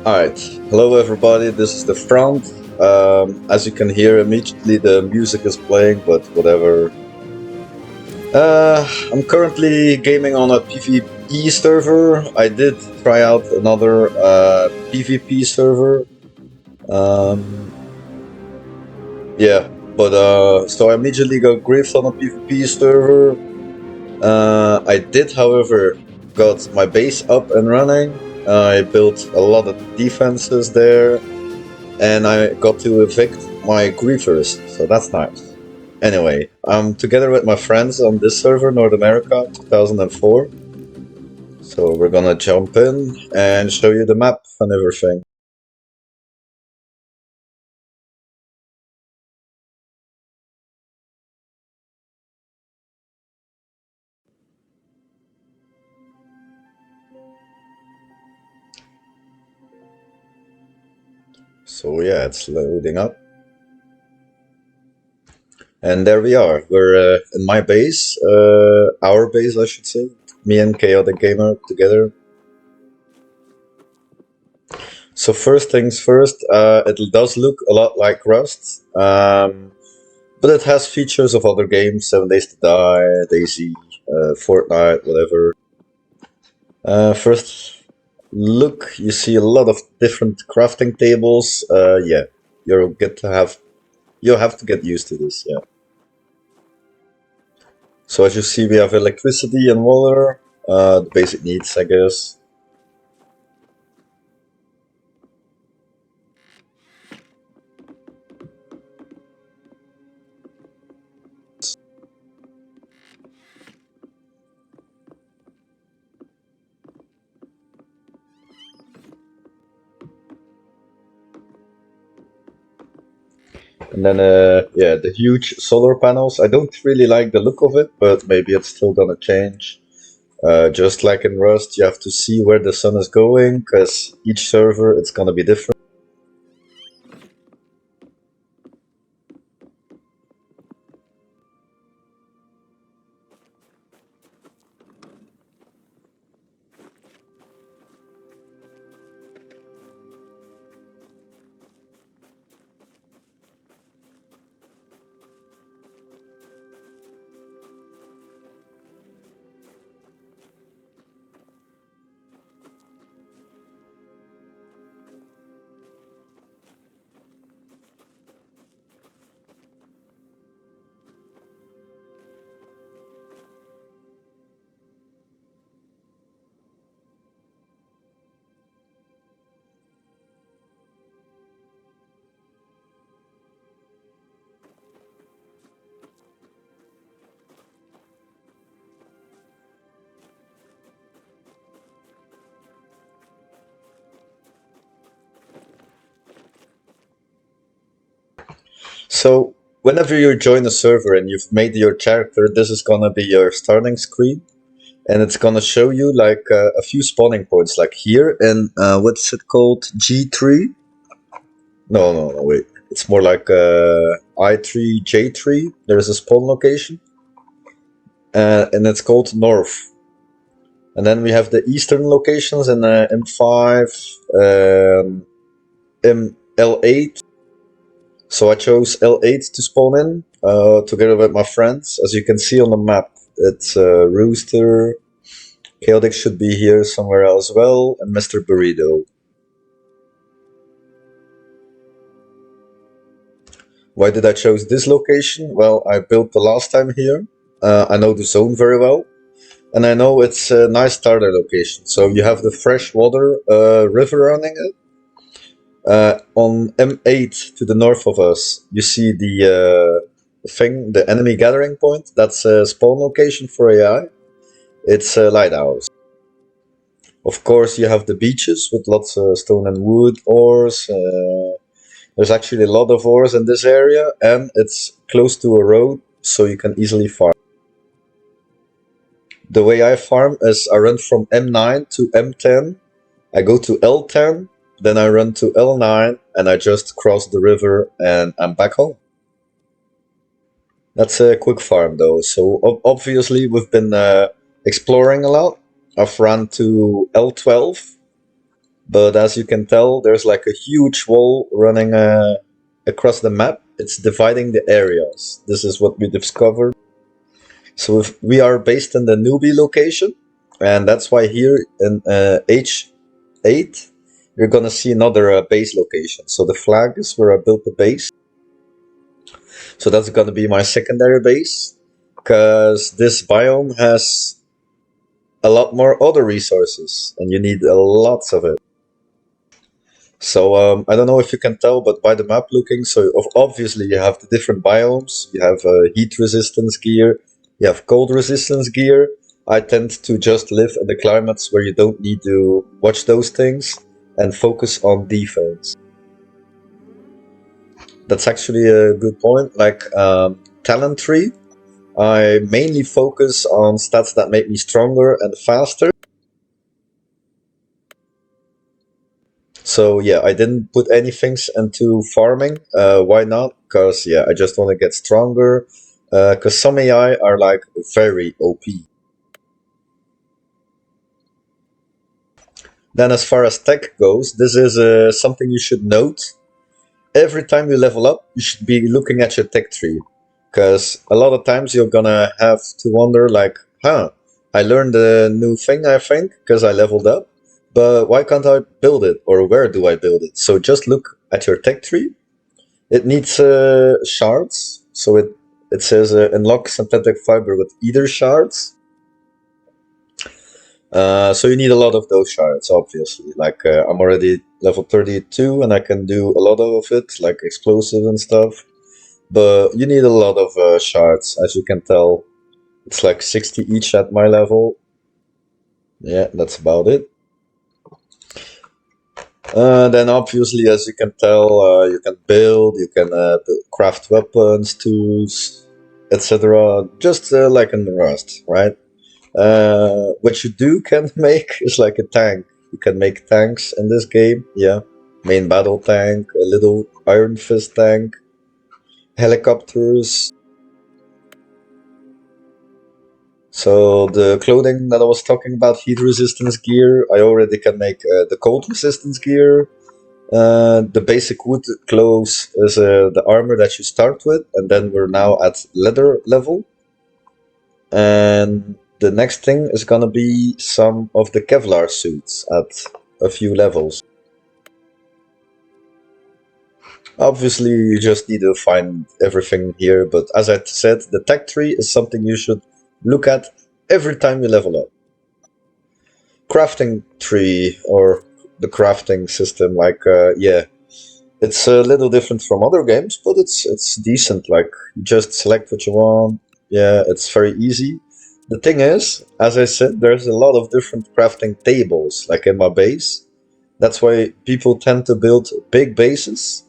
Alright, hello everybody, this is the front. As you can hear immediately the music is playing, but whatever. I'm currently gaming on a PvP server. I did try out another PvP server. Yeah, but so I immediately got griefed on a PvP server. I did, however, got my base up and running. I built a lot of defenses there. And I got to evict my griefers, so that's nice. Anyway, I'm together with my friends on this server, North America, 2004. So we're gonna jump in and show you the map and everything. So yeah, it's loading up. And there we are. We're in my base, our base I should say. Me and Chaotic Gamer together. So first things first, it does look a lot like Rust. But it has features of other games, 7 Days to Die, DayZ, Fortnite, whatever. First look, you see a lot of different crafting tables. Yeah, you'll have to get used to this. Yeah. So as you see, we have electricity and water, the basic needs, I guess. And then, yeah, the huge solar panels. I don't really like the look of it, but maybe it's still gonna change. Just like in Rust, you have to see where the sun is going, because each server it's gonna be different. So whenever you join a server and you've made your character, this is gonna be your starting screen, and it's gonna show you like a few spawning points, like here in what's it called, G3? No, wait. It's more like I3, J3. There's a spawn location, and it's called North. And then we have the eastern locations in M5, L8. So I chose L8 to spawn in, together with my friends. As you can see on the map, it's Rooster, Chaotic should be here somewhere as well, and Mr. Burrito. Why did I choose this location? Well, I built the last time here. I know the zone very well. And I know it's a nice starter location. So you have the freshwater river running it. On M8 to the north of us, you see the enemy gathering point. That's a spawn location for AI. It's a lighthouse. Of course, you have the beaches with lots of stone and wood ores. There's actually a lot of ores in this area, and it's close to a road, so you can easily farm. The way I farm is I run from M9 to M10. I go to L10, then I run to L9, and I just cross the river, and I'm back home. That's a quick farm though, so obviously we've been exploring a lot. I've run to L12, But as you can tell, there's like a huge wall running across the map. It's dividing the areas. This is what we discovered. So if we are based in the newbie location, and that's why here in H8, you're gonna see another base location. So the flag is where I built the base. So that's gonna be my secondary base, because this biome has a lot more other resources, and you need lots of it. So I don't know if you can tell, but by the map looking, so obviously you have the different biomes. You have heat resistance gear, you have cold resistance gear. I tend to just live in the climates where you don't need to watch those things and focus on defense. That's actually a good point. Like talent tree, I mainly focus on stats that make me stronger and faster. So yeah, I didn't put any things into farming. Why not? Because yeah, I just want to get stronger. Because some AI are like very OP. Then as far as tech goes, this is something you should note. Every time you level up, you should be looking at your tech tree. Because a lot of times you're gonna have to wonder like, I learned a new thing, I think, because I leveled up. But why can't I build it? Or where do I build it? So just look at your tech tree. It needs shards. So it says unlock synthetic fiber with either shards. So you need a lot of those shards, obviously. Like I'm already level 32 and I can do a lot of it, like explosives and stuff. But you need a lot of shards, as you can tell. It's like 60 each at my level. Yeah, that's about it. Then obviously, as you can tell, you can build, you can craft weapons, tools, etc. Just like in Rust, right? What you do can make is like a tank. You can make tanks in this game, yeah. Main battle tank, a little iron fist tank, helicopters. So the clothing that I was talking about, heat resistance gear, I already can make the cold resistance gear. The basic wood clothes is the armor that you start with, and then we're now at leather level. And the next thing is gonna be some of the Kevlar suits at a few levels. Obviously, you just need to find everything here, but as I said, the tech tree is something you should look at every time you level up. Crafting tree, or the crafting system, like, yeah, it's a little different from other games, but it's decent. Like, you just select what you want. Yeah, it's very easy. The thing is, as I said, there's a lot of different crafting tables, like in my base. That's why people tend to build big bases,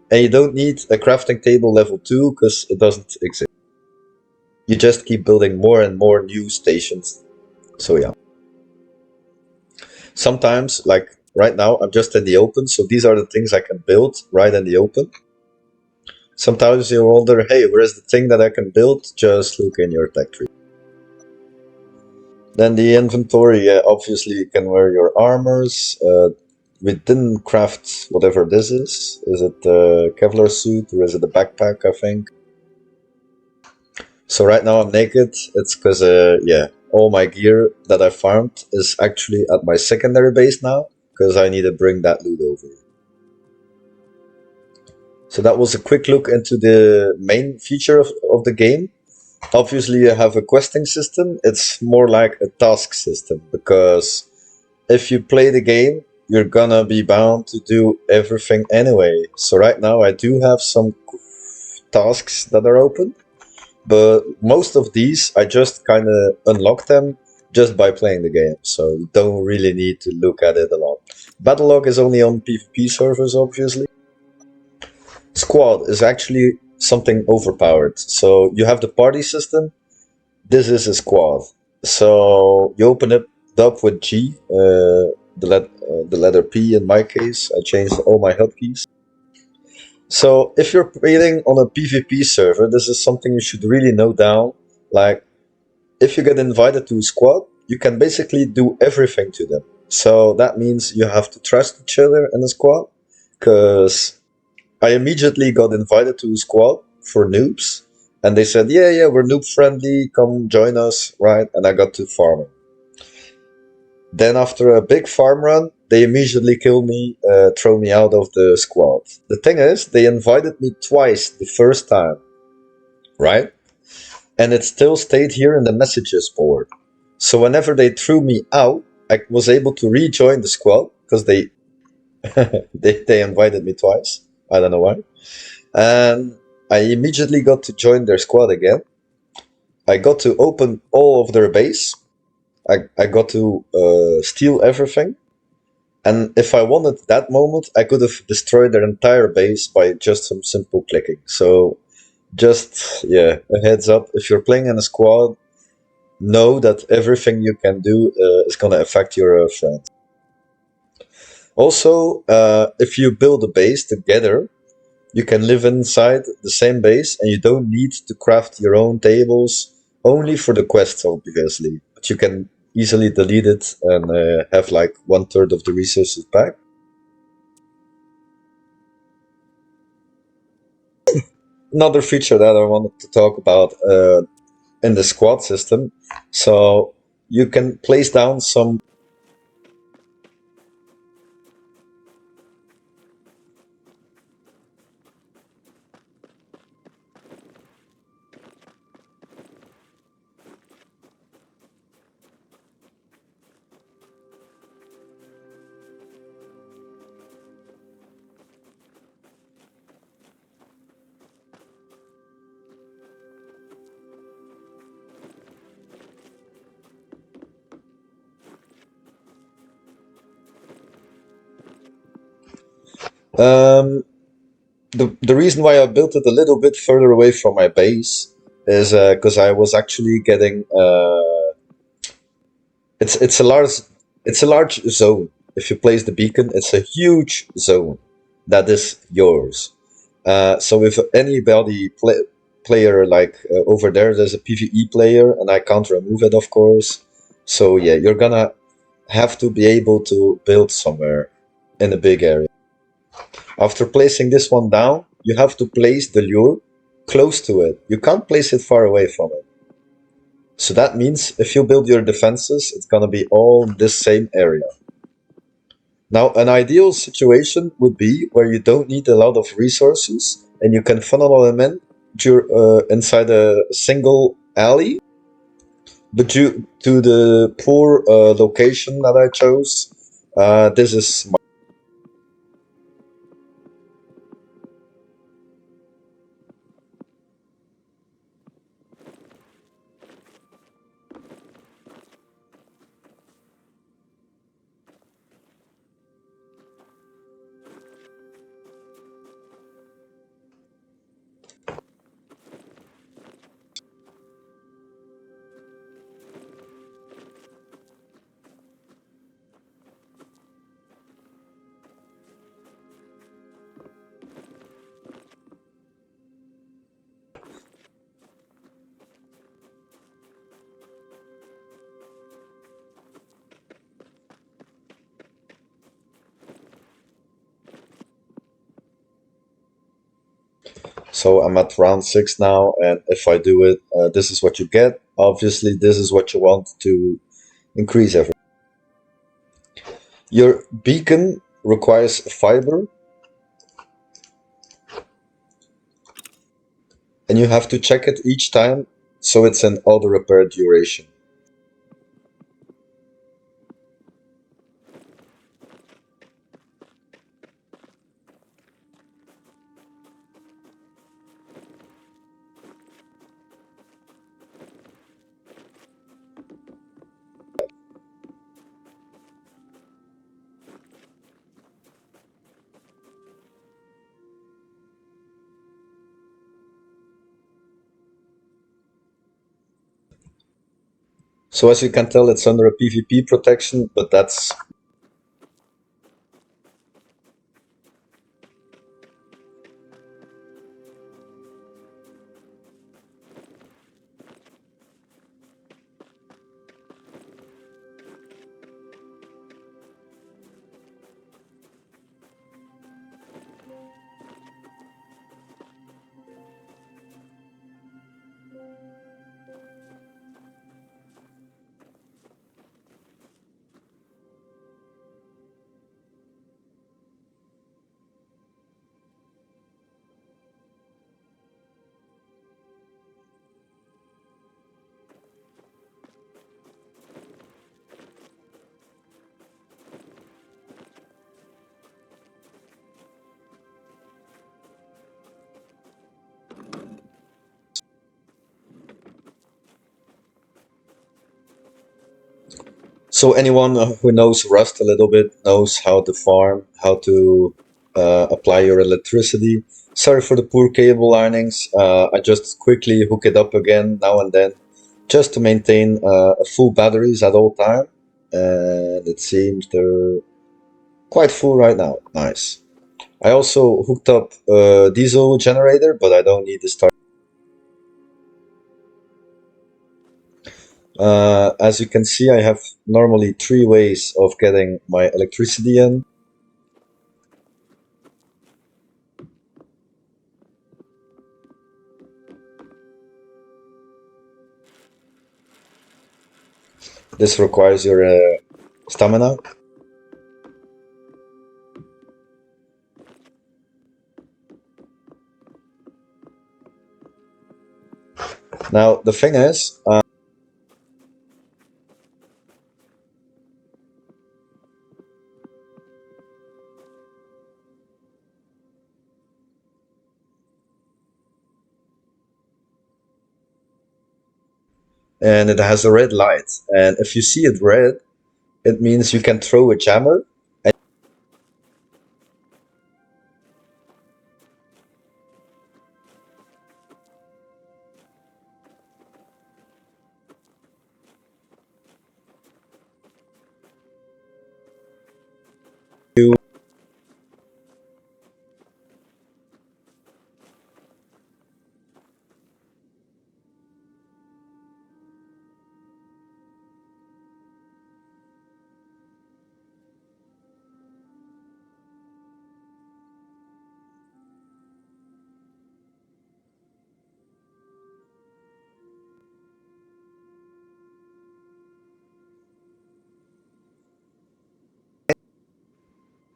and you don't need a crafting table level 2 because it doesn't exist. You just keep building more and more new stations. So yeah. Sometimes, like right now, I'm just in the open, so these are the things I can build right in the open. Sometimes you wonder, hey, where's the thing that I can build? Just look in your tech tree. Then the inventory, obviously you can wear your armors. We didn't craft whatever this is. Is it the Kevlar suit or is it the backpack, I think? So right now I'm naked. It's because, yeah, all my gear that I farmed is actually at my secondary base now, because I need to bring that loot over. So that was a quick look into the main feature of the game. Obviously you have a questing system. It's more like a task system, because if you play the game, you're gonna be bound to do everything anyway. So right now I do have some tasks that are open, but most of these I just kind of unlock them just by playing the game, so you don't really need to look at it a lot. Battle log is only on PvP servers, obviously. Squad is actually something overpowered. So you have the party system. This is a squad. So you open it up with G, the letter P in my case. I changed all my hotkeys. So if you're playing on a PvP server, this is something you should really note down. Like, if you get invited to a squad, you can basically do everything to them. So that means you have to trust each other in a squad. Because I immediately got invited to a squad for noobs. And they said, yeah, yeah, we're noob friendly. Come join us, right? And I got to farming. Then after a big farm run, they immediately kill me, throw me out of the squad. The thing is, they invited me twice the first time, right? And it still stayed here in the messages board. So whenever they threw me out, I was able to rejoin the squad because they invited me twice. I don't know why. And I immediately got to join their squad again. I got to open all of their base. I got to steal everything. And if I wanted that moment, I could have destroyed their entire base by just some simple clicking. So just, yeah, a heads up. If you're playing in a squad, know that everything you can do is going to affect your friends. Also, if you build a base together, you can live inside the same base and you don't need to craft your own tables, only for the quests, obviously. But you can easily delete it and have like 1/3 of the resources back. Another feature that I wanted to talk about in the squad system. So you can place down some. Um, the reason why I built it a little bit further away from my base is because I was actually getting it's a large zone. If you place the beacon, it's a huge zone that is yours. So if anybody player like over there, there's a PvE player, and I can't remove it, of course. So yeah, you're gonna have to be able to build somewhere in a big area. After placing this one down, you have to place the lure close to it. You can't place it far away from it. So that means if you build your defenses, it's gonna be all in this same area. Now, an ideal situation would be where you don't need a lot of resources and you can funnel them in inside a single alley. But due to the poor location that I chose, this is my. So I'm at round 6 now, and if I do it, this is what you get. Obviously, this is what you want to increase everything. Your beacon requires fiber, and you have to check it each time, so it's an auto repair duration. So as you can tell, it's under a PvP protection, but that's. So anyone who knows Rust a little bit knows how to farm, how to apply your electricity. Sorry for the poor cable linings. I just quickly hook it up again now and then, just to maintain full batteries at all time. And it seems they're quite full right now. Nice. I also hooked up a diesel generator, but I don't need the start. As you can see, I have normally 3 ways of getting my electricity in. This requires your stamina. Now, the thing is, and it has a red light. And if you see it red, it means you can throw a jammer.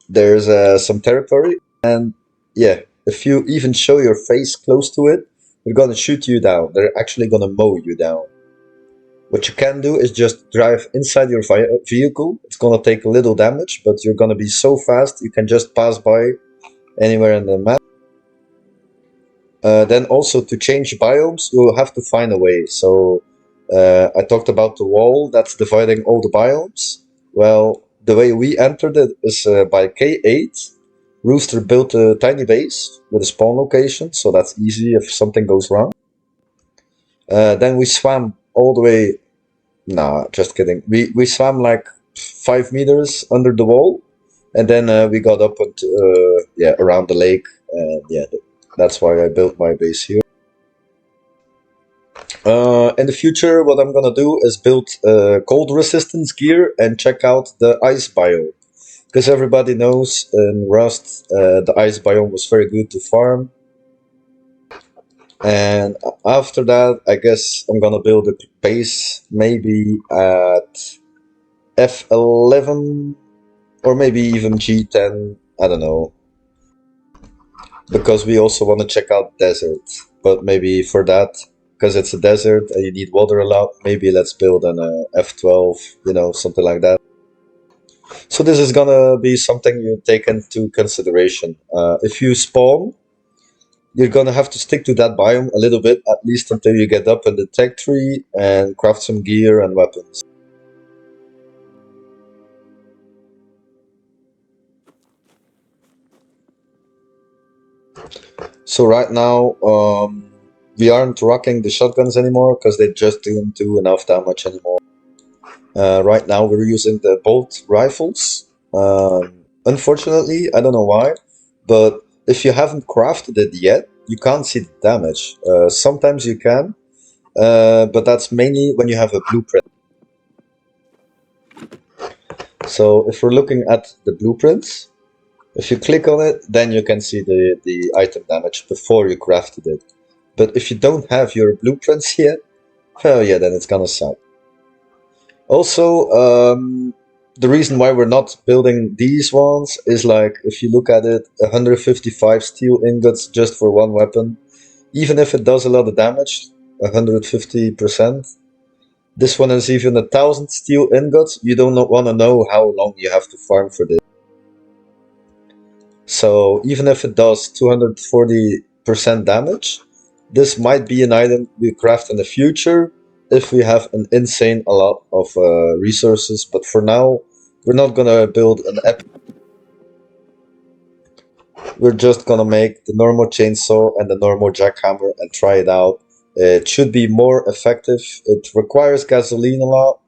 There's some territory, and yeah, if you even show your face close to it, they're gonna shoot you down. They're actually gonna mow you down. What you can do is just drive inside your vehicle. It's gonna take a little damage, but you're gonna be so fast you can just pass by anywhere in the map. Then also to change biomes, you'll have to find a way. So I talked about the wall that's dividing all the biomes. Well, the way we entered it is by K8. Rooster built a tiny base with a spawn location, so that's easy if something goes wrong. Then we swam all the way. Nah, just kidding. We swam like 5 meters under the wall, and then we got up yeah, around the lake, and yeah, that's why I built my base here. In the future, what I'm gonna do is build cold resistance gear and check out the ice biome. Because everybody knows in Rust, the ice biome was very good to farm. And after that, I guess I'm gonna build a base maybe at F11 or maybe even G10. I don't know. Because we also want to check out desert. But maybe for that, because it's a desert and you need water a lot, maybe let's build an F12, you know, something like that. So this is gonna be something you take into consideration. If you spawn, you're gonna have to stick to that biome a little bit, at least until you get up in the tech tree and craft some gear and weapons. So right now, we aren't rocking the shotguns anymore because they just didn't do enough damage anymore. Right now we're using the bolt rifles. Unfortunately, I don't know why, but if you haven't crafted it yet, you can't see the damage. Sometimes you can, but that's mainly when you have a blueprint. So if we're looking at the blueprints, if you click on it, then you can see the item damage before you crafted it. But if you don't have your blueprints yet, oh yeah, then it's gonna suck. Also, the reason why we're not building these ones is like, if you look at it, 155 steel ingots just for one weapon, even if it does a lot of damage, 150%, this one is even 1,000 steel ingots. You don't want to know how long you have to farm for this. So even if it does 240% damage, this might be an item we craft in the future, if we have an insane a lot of resources. But for now, we're not gonna build an epic. We're just gonna make the normal chainsaw and the normal jackhammer and try it out. It should be more effective. It requires gasoline a lot,